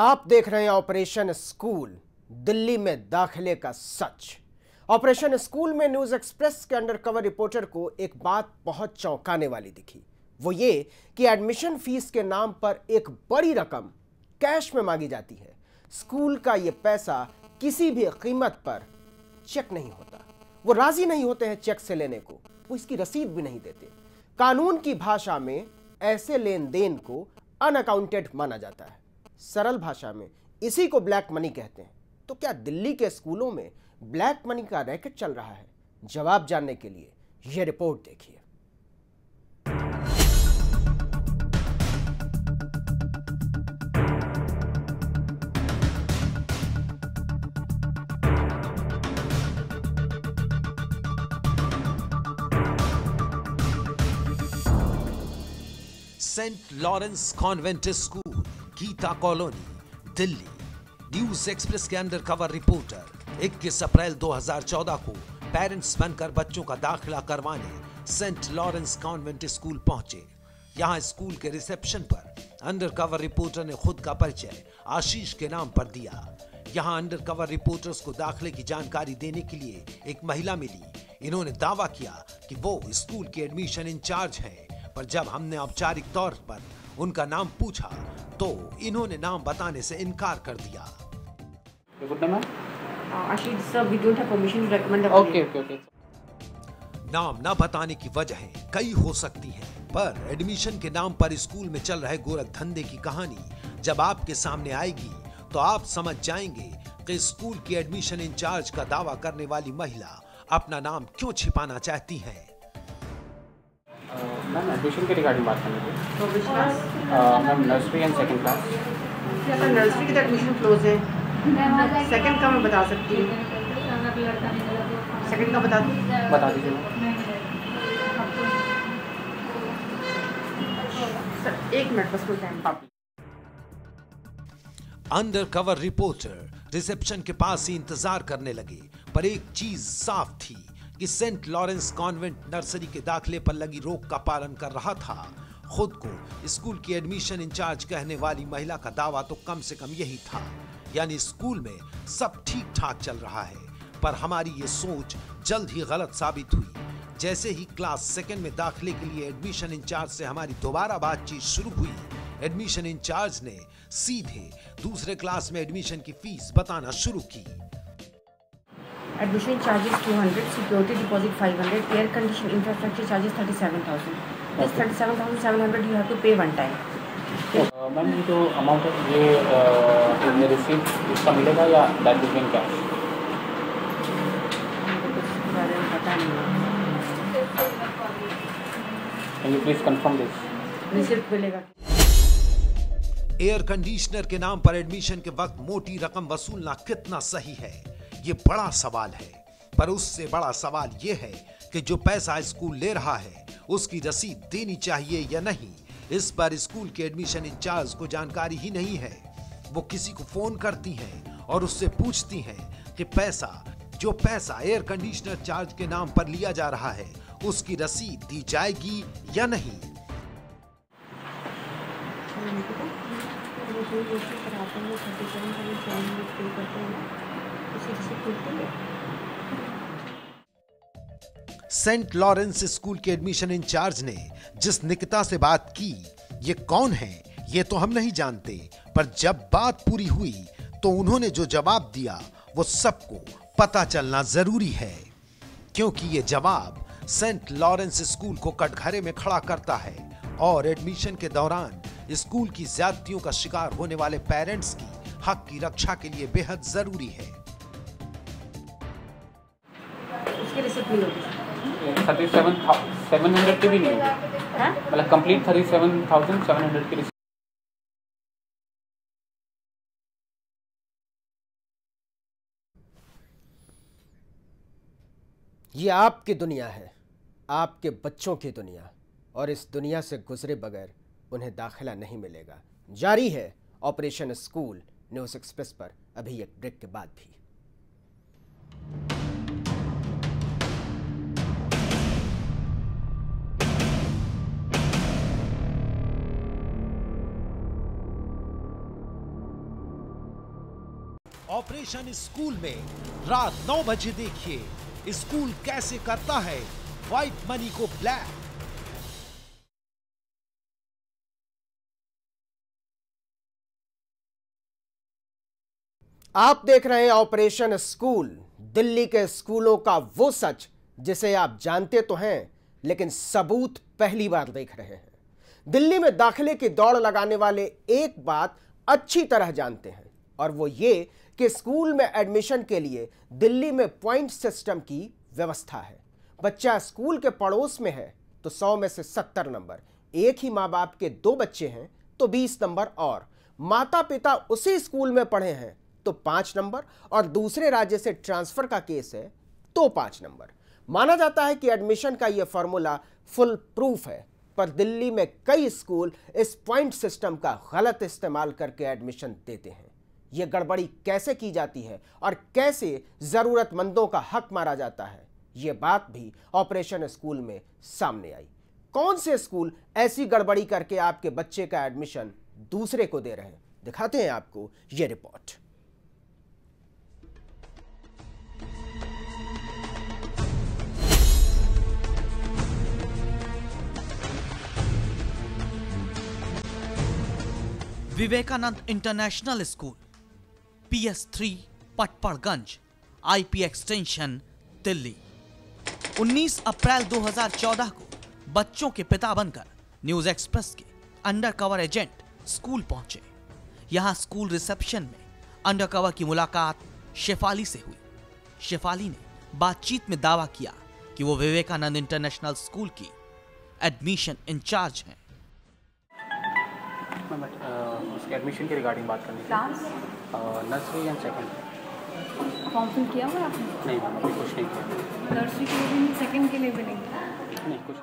आप देख रहे हैं ऑपरेशन स्कूल, दिल्ली में दाखिले का सच। ऑपरेशन स्कूल में न्यूज एक्सप्रेस के अंडरकवर रिपोर्टर को एक बात बहुत चौंकाने वाली दिखी। वो ये कि एडमिशन फीस के नाम पर एक बड़ी रकम कैश में मांगी जाती है। स्कूल का ये पैसा किसी भी कीमत पर चेक नहीं होता। वो राजी नहीं होते हैं चेक से लेने को, वो इसकी रसीद भी नहीं देते। कानून की भाषा में ऐसे लेन देन को अनअकाउंटेड माना जाता है। सरल भाषा में इसी को ब्लैक मनी कहते हैं। तो क्या दिल्ली के स्कूलों में ब्लैक मनी का रैकेट चल रहा है? जवाब जानने के लिए यह रिपोर्ट देखिए। Saint Lawrence convent school, Geeta colony, Delhi. News express के अंडरकवर रिपोर्टर 21 अप्रैल 2014 को पेरेंट्स बनकर बच्चों का दाखिला करवाने सेंट लॉरेंस कॉन्वेंट स्कूल पहुंचे। यहां स्कूल के रिसेप्शन पर अंडरकवर रिपोर्टर ने खुद का परिचय आशीष के नाम पर दिया। यहां अंडरकवर रिपोर्टर्स को दाखिले की जानकारी देने के लिए एक महिला मिली। इन्होंने दावा किया कि वो स्कूल के एडमिशन इंचार्ज हैं, पर जब हमने औपचारिक तौर पर उनका नाम पूछा तो इन्होंने नाम बताने से इनकार कर दिया। नाम न बताने की वजहें कई हो सकती हैं, पर एडमिशन के नाम पर स्कूल में चल रहे गोरख धंधे की कहानी जब आपके सामने आएगी तो आप समझ जाएंगे कि स्कूल की एडमिशन इंचार्ज का दावा करने वाली महिला अपना नाम क्यों छिपाना चाहती है। मैम एडमिशन के रिगार्डिंग बात करनी थी। तो which class? Ma'am nursery and second class. क्या नर्सरी की तो एडमिशन क्लोज है। सेकंड का मैं बता सकती हूँ। सेकंड का बता दीजिए सर, 1 मिनट बस टाइम। अंडरकवर रिपोर्टर रिसेप्शन के पास ही इंतजार करने लगे, पर एक चीज साफ थी कि सेंट लॉरेंस कॉन्वेंट नर्सरी के दाखिले पर लगी रोक का पालन कर रहा था। खुद को स्कूल की एडमिशन इंचार्ज कहने वाली महिला का दावा तो कम से कम यही था, यानी स्कूल में सब ठीक ठाक चल रहा है। पर हमारी ये सोच जल्द ही गलत साबित हुई। जैसे ही क्लास सेकंड में दाखिले के लिए एडमिशन इंचार्ज से हमारी दोबारा बातचीत शुरू हुई, एडमिशन इंचार्ज ने सीधे दूसरे क्लास में एडमिशन की फीस बताना शुरू की। Admission charges 200, security deposit 500, air condition infrastructure charges 37,000. This 37,700 you have to pay one time. Ma'am ये जो अमाउंट है ये रिसीप्ट इसका मिलेगा या that will be in cash? इसके बारे में पता नहीं। Can you please confirm this? Receipt मिलेगा। एयर कंडीशनर के नाम पर एडमिशन के वक्त मोटी रकम वसूलना कितना सही है, ये बड़ा सवाल है। पर उससे बड़ा सवाल ये है कि जो पैसा स्कूल ले रहा है उसकी रसीद देनी चाहिए या नहीं। इस पर स्कूल के एडमिशन इंचार्ज को जानकारी ही नहीं है। वो किसी को फोन करती हैं और उससे पूछती हैं कि जो पैसा एयर कंडीशनर चार्ज के नाम पर लिया जा रहा है उसकी रसीद दी जाएगी या नहीं। सेंट लॉरेंस स्कूल के एडमिशन इंचार्ज ने जिस निकता से बात की, ये कौन है ये तो हम नहीं जानते, पर जब बात पूरी हुई तो उन्होंने जो जवाब दिया वो सबको पता चलना जरूरी है, क्योंकि ये जवाब सेंट लॉरेंस स्कूल को कटघरे में खड़ा करता है और एडमिशन के दौरान स्कूल की ज्यादतियों का शिकार होने वाले पेरेंट्स की हक की रक्षा के लिए बेहद जरूरी है। उसकी रिसीप्ट मिलेगी। 37,700 की भी नहीं होगी, मतलब कंप्लीट 37,700 की रिसीप्ट। ये आपकी दुनिया है, आपके बच्चों की दुनिया, और इस दुनिया से गुजरे बगैर उन्हें दाखिला नहीं मिलेगा। जारी है ऑपरेशन स्कूल न्यूज एक्सप्रेस पर अभी एक ब्रेक के बाद भी। ऑपरेशन स्कूल में रात 9 बजे देखिए स्कूल कैसे करता है व्हाइट मनी को ब्लैक। आप देख रहे हैं ऑपरेशन स्कूल, दिल्ली के स्कूलों का वो सच जिसे आप जानते तो हैं लेकिन सबूत पहली बार देख रहे हैं। दिल्ली में दाखिले की दौड़ लगाने वाले एक बात अच्छी तरह जानते हैं और वो ये कि स्कूल में एडमिशन के लिए दिल्ली में पॉइंट सिस्टम की व्यवस्था है। बच्चा स्कूल के पड़ोस में है तो 100 में से 70 नंबर, एक ही माँ बाप के 2 बच्चे हैं तो 20 नंबर, और माता पिता उसी स्कूल में पढ़े हैं तो 5 नंबर, और दूसरे राज्य से ट्रांसफर का केस है तो 5 नंबर। माना जाता है कि एडमिशन का यह फॉर्मूला फुल प्रूफ है, पर दिल्ली में कई स्कूल इस पॉइंट सिस्टम का गलत इस्तेमाल करके एडमिशन देते हैं। यह गड़बड़ी कैसे की जाती है और कैसे जरूरतमंदों का हक मारा जाता है, यह बात भी ऑपरेशन स्कूल में सामने आई। कौन से स्कूल ऐसी गड़बड़ी करके आपके बच्चे का एडमिशन दूसरे को दे रहे हैं, दिखाते हैं आपको यह report. Vivekananda international school, PS3 Patparganj, IP extension, Delhi. 19 अप्रैल 2014 को बच्चों के पिता बनकर न्यूज एक्सप्रेस के अंडरकवर एजेंट स्कूल पहुंचे। यहां स्कूल रिसेप्शन में अंडरकवर की मुलाकात शेफाली से हुई। शेफाली ने बातचीत में दावा किया कि वो विवेकानंद इंटरनेशनल स्कूल की एडमिशन इंचार्ज हैं। उसके एडमिशन के रिगार्डिंग बात करनी class nursery and second. Form fill किया हुआ आपने? नहीं मैम, अभी कुछ नहीं किया। नर्सरी के लिए भी नहीं, सेकंड के लिए भी नहीं? नहीं कुछ।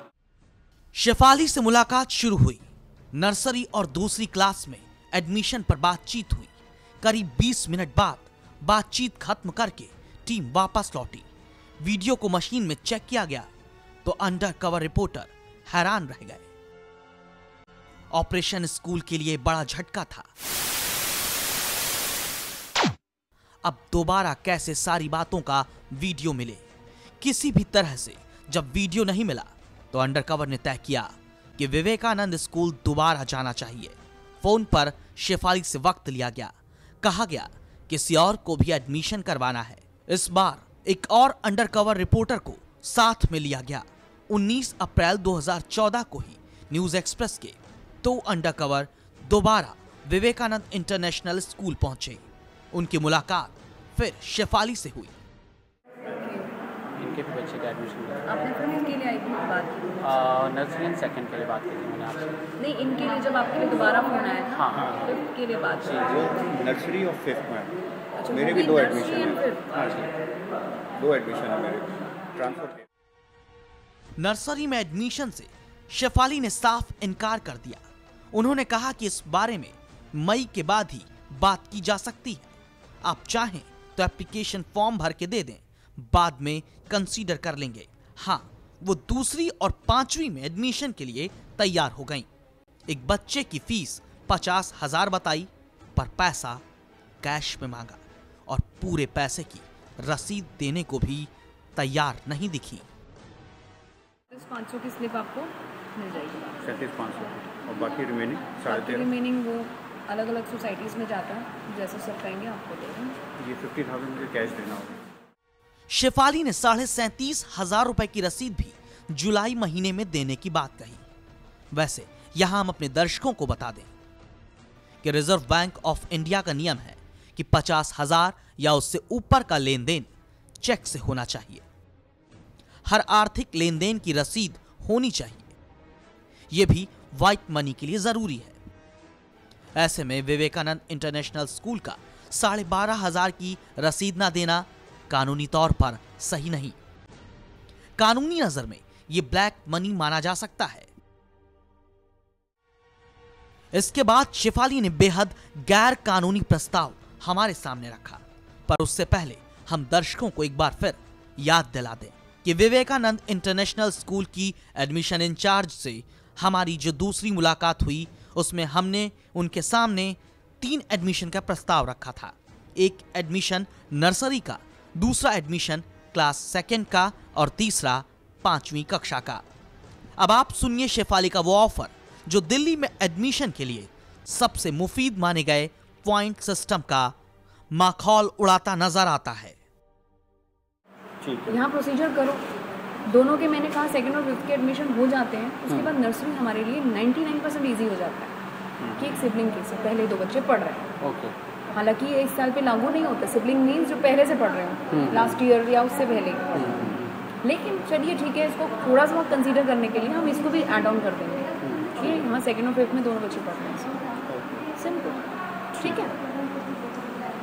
शेफाली से मुलाकात शुरू हुई। नर्सरी और दूसरी क्लास में एडमिशन पर बातचीत हुई। करीब 20 मिनट बाद बातचीत खत्म करके टीम वापस लौटी। वीडियो को मशीन में चेक किया गया तो अंडरकवर रिपोर्टर हैरान रह गए। ऑपरेशन स्कूल के लिए बड़ा झटका था। अब दोबारा कैसे सारी बातों का वीडियो मिले? किसी भी तरह से जब वीडियो नहीं मिला तो अंडरकवर ने तय किया कि विवेकानंद स्कूल दोबारा जाना चाहिए। फोन पर शेफाली से वक्त लिया गया। कहा गया किसी और को भी एडमिशन करवाना है। इस बार एक और अंडरकवर रिपोर्टर को साथ में लिया गया। 19 अप्रैल 2014 को ही न्यूज एक्सप्रेस के 2 अंडरकवर दोबारा विवेकानंद इंटरनेशनल स्कूल पहुंचे। उनकी मुलाकात फिर शेफाली से हुई। इनके भी बच्चे का एडमिशन लिया। आपने फिर इनके लिए आई बात की? नर्सरी एंड सेकंड के लिए बात की थी मैंने आपसे। नहीं, इनके लिए जब आपके लिए दोबारा फोन आया था, हाँ। फिफ्थ के लिए बात की? वो नर्सरी और फिफ्थ में। अच्छा, मेरे वो भी 2 नर्सरी एडमिशन एंड है। फिफ्थ? हाँ जी, 2 एडमिशन है मेरे ट्रांसफर के। नर्सरी में एडमिशन से शेफाली ने साफ इनकार कर दिया। उन्होंने कहा कि इस बारे में मई के बाद ही बात की जा सकती है। आप चाहें तो एप्लीकेशन फॉर्म भर के दे दें, बाद में कंसीडर कर लेंगे। हाँ, वो दूसरी और 5वीं में एडमिशन के लिए तैयार हो गईं। एक बच्चे की फीस 50,000 बताई, पर पैसा कैश में मांगा और पूरे पैसे की रसीद देने को भी तैयार नहीं दिखी। 500 की स्लिप आपको मिल जाएगी। 37,500 और बाकी रिमेनिंग 13.5। रिमेनिंग वो अलग अलग सोसाइटीज में जाता है, जैसे सब कहेंगे आपको दे देंगे। ये 50,000 मुझे कैश देना होगा। शेफाली ने 37,500 रुपए की रसीद भी जुलाई महीने में देने की बात कही। वैसे यहां हम अपने दर्शकों को बता दें कि रिजर्व बैंक ऑफ इंडिया का नियम है कि 50,000 या उससे ऊपर का लेन देन चेक से होना चाहिए। हर आर्थिक लेन देन की रसीद होनी चाहिए। यह भी व्हाइट मनी के लिए जरूरी है। ऐसे में विवेकानंद इंटरनेशनल स्कूल का 12,500 की रसीद ना देना कानूनी तौर पर सही नहीं। कानूनी नजर में यह ब्लैक मनी माना जा सकता है। इसके बाद शेफाली ने बेहद गैर कानूनी प्रस्ताव हमारे सामने रखा, पर उससे पहले हम दर्शकों को एक बार फिर याद दिला दें कि विवेकानंद इंटरनेशनल स्कूल की एडमिशन इंचार्ज से हमारी जो दूसरी मुलाकात हुई उसमें हमने उनके सामने 3 एडमिशन का प्रस्ताव रखा था। एक एडमिशन नर्सरी का, दूसरा एडमिशन क्लास सेकेंड का और तीसरा 5वीं कक्षा का। अब आप सुनिए शेफाली का वो ऑफर जो दिल्ली में एडमिशन के लिए सबसे मुफीद माने गए पॉइंट सिस्टम का माखौल उड़ाता नजर आता है। यहाँ प्रोसीजर करो, दोनों के मैंने कहा सेकंड और फिफ्थ के एडमिशन हो जाते हैं, उसके बाद नर्सरी हमारे लिए 99% ईजी हो जाता है कि एक सिबलिंग के से पहले 2 बच्चे पढ़ रहे हैं। ओके। हालांकि ये इस साल पे लागू नहीं होता, सिबलिंग मीन्स जो पहले से पढ़ रहे हो लास्ट ईयर या उससे पहले, लेकिन चलिए ठीक है, इसको थोड़ा सा कंसीडर करने के लिए हम इसको भी ऐड ऑन कर देंगे कि यहाँ सेकंड और फिफ्थ में दोनों बच्चे पढ़ रहे हैं। सिंपल, ठीक है।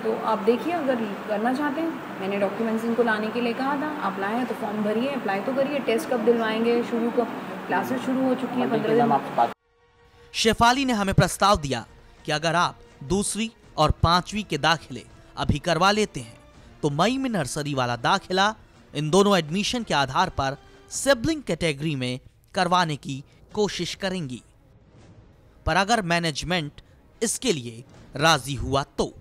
तो आप देखिए, अगर करना चाहते हैं, मैंने डॉक्यूमेंट्स इनको लाने के लिए कहा था, आप लाए हैं तो फॉर्म भरिए, अप्लाई तो करिए। टेस्ट कब दिलवाएंगे, शुरू कब, क्लासेस शुरू हो चुकी हैं 15 दिन। शेफाली ने हमें प्रस्ताव दिया कि अगर आप दूसरी और 5वीं के दाखिले अभी करवा लेते हैं तो मई में नर्सरी वाला दाखिला इन दोनों एडमिशन के आधार पर सिबलिंग कैटेगरी में करवाने की कोशिश करेंगी। पर अगर मैनेजमेंट इसके लिए राजी हुआ तो।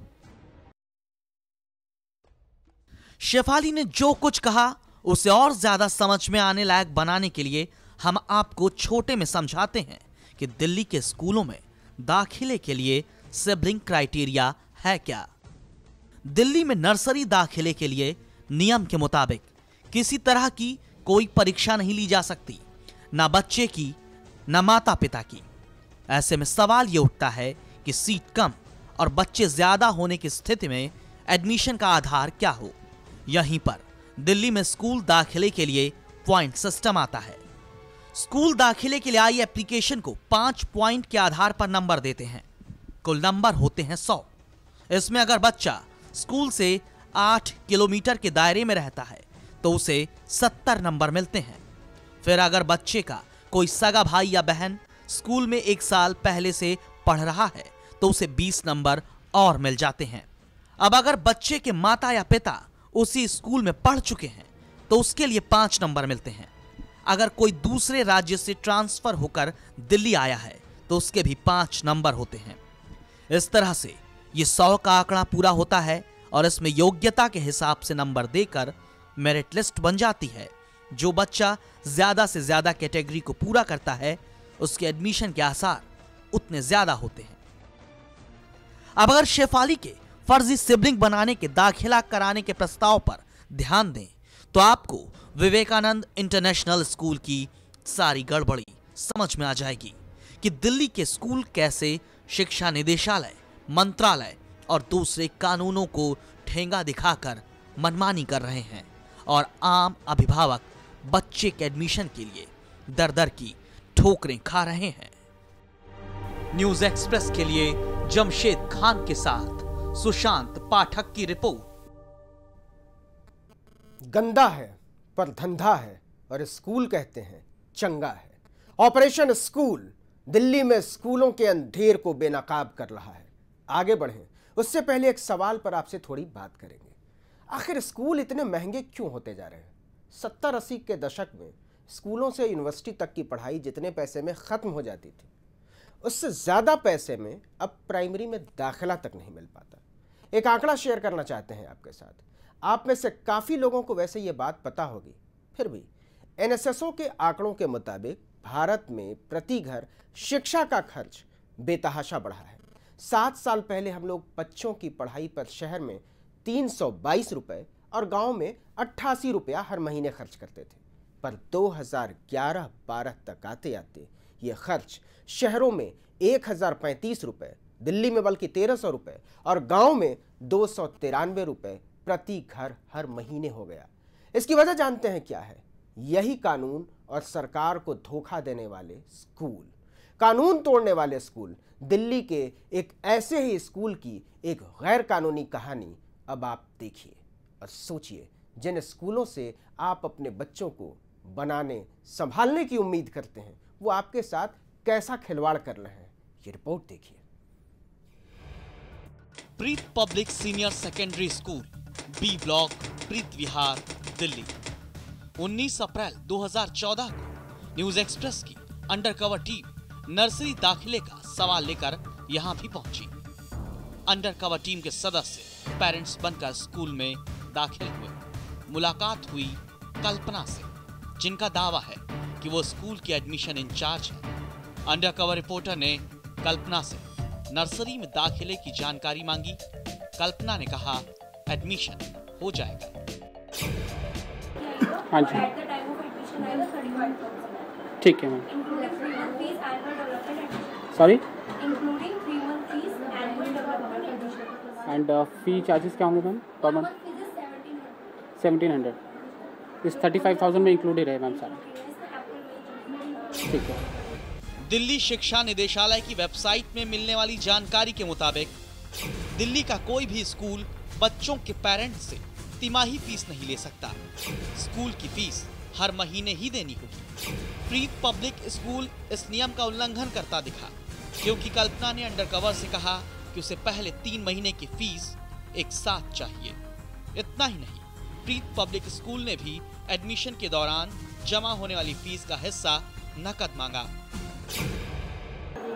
शेफाली ने जो कुछ कहा उसे और ज्यादा समझ में आने लायक बनाने के लिए हम आपको छोटे में समझाते हैं कि दिल्ली के स्कूलों में दाखिले के लिए सिबलिंग क्राइटेरिया है क्या। दिल्ली में नर्सरी दाखिले के लिए नियम के मुताबिक किसी तरह की कोई परीक्षा नहीं ली जा सकती, ना बच्चे की ना माता पिता की। ऐसे में सवाल यह उठता है कि सीट कम और बच्चे ज्यादा होने की स्थिति में एडमिशन का आधार क्या हो। यहीं पर दिल्ली में स्कूल दाखिले के लिए पॉइंट सिस्टम आता है। स्कूल दाखिले के लिए आई एप्लीकेशन को 5 पॉइंट के आधार पर नंबर देते हैं। कुल नंबर होते हैं 100। इसमें अगर बच्चा स्कूल से 8 किलोमीटर के दायरे में रहता है तो उसे 70 नंबर मिलते हैं। फिर अगर बच्चे का कोई सगा भाई या बहन स्कूल में 1 साल पहले से पढ़ रहा है तो उसे 20 नंबर और मिल जाते हैं। अब अगर बच्चे के माता या पिता उसी स्कूल में पढ़ चुके हैं तो उसके लिए 5 नंबर मिलते हैं। अगर कोई दूसरे राज्य से ट्रांसफर होकर दिल्ली आया है तो उसके भी 5 नंबर होते हैं। इस तरह से ये 100 का आंकड़ा पूरा होता है और इसमें योग्यता के हिसाब से नंबर देकर मेरिट लिस्ट बन जाती है। जो बच्चा ज्यादा से ज्यादा कैटेगरी को पूरा करता है उसके एडमिशन के आसार उतने ज्यादा होते हैं। अब अगर शेफाली के फर्जी सिबलिंग बनाने के दाखिला कराने के प्रस्ताव पर ध्यान दें तो आपको विवेकानंद इंटरनेशनल स्कूल की सारी गड़बड़ी समझ में आ जाएगी कि दिल्ली के स्कूल कैसे शिक्षा निदेशालय, मंत्रालय और दूसरे कानूनों को ठेंगा दिखाकर मनमानी कर रहे हैं और आम अभिभावक बच्चे के एडमिशन के लिए दर दर की ठोकरें खा रहे हैं। न्यूज एक्सप्रेस के लिए जमशेद खान के साथ सुशांत पाठक की रिपोर्ट। गंदा है पर धंधा है और स्कूल कहते हैं चंगा है। ऑपरेशन स्कूल दिल्ली में स्कूलों के अंधेर को बेनकाब कर रहा है। आगे बढ़ें उससे पहले एक सवाल पर आपसे थोड़ी बात करेंगे। आखिर स्कूल इतने महंगे क्यों होते जा रहे हैं? 70-80 के दशक में स्कूलों से यूनिवर्सिटी तक की पढ़ाई जितने पैसे में खत्म हो जाती थी उससे ज्यादा पैसे में अब प्राइमरी में दाखिला तक नहीं मिल पाता। एक आंकड़ा शेयर करना चाहते हैं आपके साथ। आप में से काफी लोगों को वैसे ये बात पता होगी, फिर भी एनएसएसओ के आंकड़ों के मुताबिक भारत में प्रति घर शिक्षा का खर्च बेतहाशा बढ़ा है। 7 साल पहले हम लोग बच्चों की पढ़ाई पर शहर में 322 रुपए और गांव में 88 रुपया हर महीने खर्च करते थे, पर 2011-12 तक आते आते ये खर्च शहरों में 1035 रुपए, दिल्ली में बल्कि 1300 रुपए और गांव में 293 रुपए प्रति घर हर महीने हो गया। इसकी वजह जानते हैं क्या है? यही कानून और सरकार को धोखा देने वाले स्कूल, कानून तोड़ने वाले स्कूल। दिल्ली के एक ऐसे ही स्कूल की एक गैर कानूनी कहानी अब आप देखिए और सोचिए। जिन स्कूलों से आप अपने बच्चों को बनाने संभालने की उम्मीद करते हैं वो आपके साथ कैसा खिलवाड़ कर रहे हैं, ये रिपोर्ट देखिए। Preet public senior secondary school, B block, Preet Vihar, Delhi. 19 अप्रैल 2014 को न्यूज एक्सप्रेस की अंडरकवर टीम नर्सरी दाखिले का सवाल लेकर यहां भी पहुंची। अंडरकवर टीम के सदस्य पेरेंट्स बनकर स्कूल में दाखिल हुए। मुलाकात हुई कल्पना से, जिनका दावा है कि वो स्कूल की एडमिशन इंचार्ज है। अंडरकवर रिपोर्टर ने कल्पना से नर्सरी में दाखिले की जानकारी मांगी। कल्पना ने कहा एडमिशन हो जाएगा। हाँ जी, ठीक है ma'am. Sorry, and fee charges क्या होंगे मैम पर मंथ? 1700। इस 35,000 में इंक्लूडेड है मैम सारा। ठीक है। दिल्ली शिक्षा निदेशालय की वेबसाइट में मिलने वाली जानकारी के मुताबिक दिल्ली का कोई भी स्कूल बच्चों के पेरेंट्स से तिमाही फीस नहीं ले सकता। स्कूल की फीस हर महीने ही देनी होगी। प्रीत पब्लिक स्कूल इस नियम का उल्लंघन करता दिखा, क्योंकि कल्पना ने अंडरकवर से कहा कि उसे पहले 3 महीने की फीस एक साथ चाहिए। इतना ही नहीं, प्रीत पब्लिक स्कूल ने भी एडमिशन के दौरान जमा होने वाली फीस का हिस्सा नकद मांगा।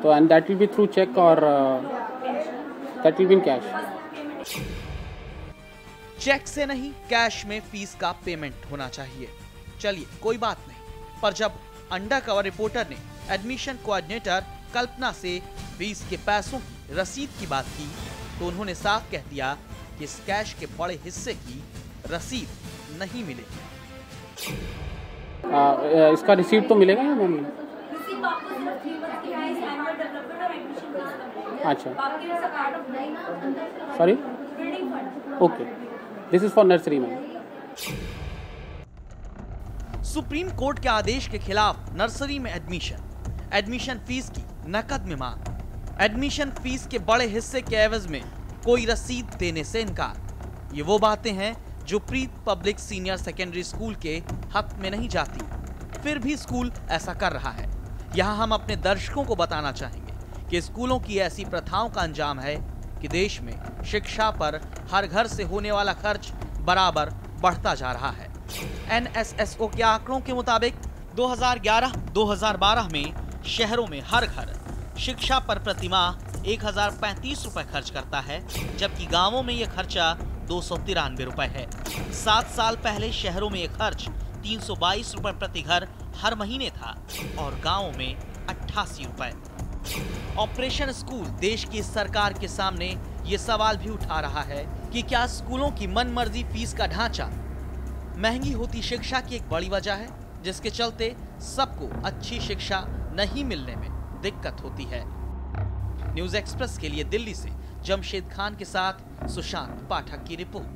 तो and that will be through cheque और that will be in cash? Cheque से नहीं, कैश में फीस का पेमेंट होना चाहिए। चलिए कोई बात नहीं, पर जब अंडरकवर रिपोर्टर ने एडमिशन कोऑर्डिनेटर कल्पना से फीस के पैसों की रसीद की बात की, तो उन्होंने साफ कह दिया कि इस कैश के बड़े हिस्से की रसीद नहीं मिलेगी। इसका रिसीट तो मिलेगा या मैम? अच्छा, sorry, okay, this is for nursery ma'am. Supreme court के आदेश के खिलाफ नर्सरी में एडमिशन फीस की नकद में मांग, एडमिशन फीस के बड़े हिस्से के एवज में कोई रसीद देने से इनकार। ये वो बातें हैं जो प्रीत पब्लिक सीनियर सेकेंडरी स्कूल के हक में नहीं जाती, फिर भी स्कूल ऐसा कर रहा है। यहाँ हम अपने दर्शकों को बताना चाहेंगे कि स्कूलों की ऐसी प्रथाओं का अंजाम है कि देश में शिक्षा पर हर घर से होने वाला खर्च बराबर बढ़ता जा रहा है। NSSO के आंकड़ों के मुताबिक 2011-2012 में शहरों में हर घर शिक्षा पर प्रतिमाह 1035 रुपए खर्च करता है, जबकि गांवों में यह खर्चा 293 रुपए है। 7 साल पहले शहरों में यह खर्च 322 रुपए प्रति घर हर महीने था और गांवों में 88 रुपए। ऑपरेशन स्कूल देश की सरकार के सामने ये सवाल भी उठा रहा है कि क्या स्कूलों की मनमर्जी फीस का ढांचा महंगी होती शिक्षा की एक बड़ी वजह है, जिसके चलते सबको अच्छी शिक्षा नहीं मिलने में दिक्कत होती है। न्यूज़ एक्सप्रेस के लिए दिल्ली से जमशेद खान के साथ सुशांत पाठक की रिपोर्ट।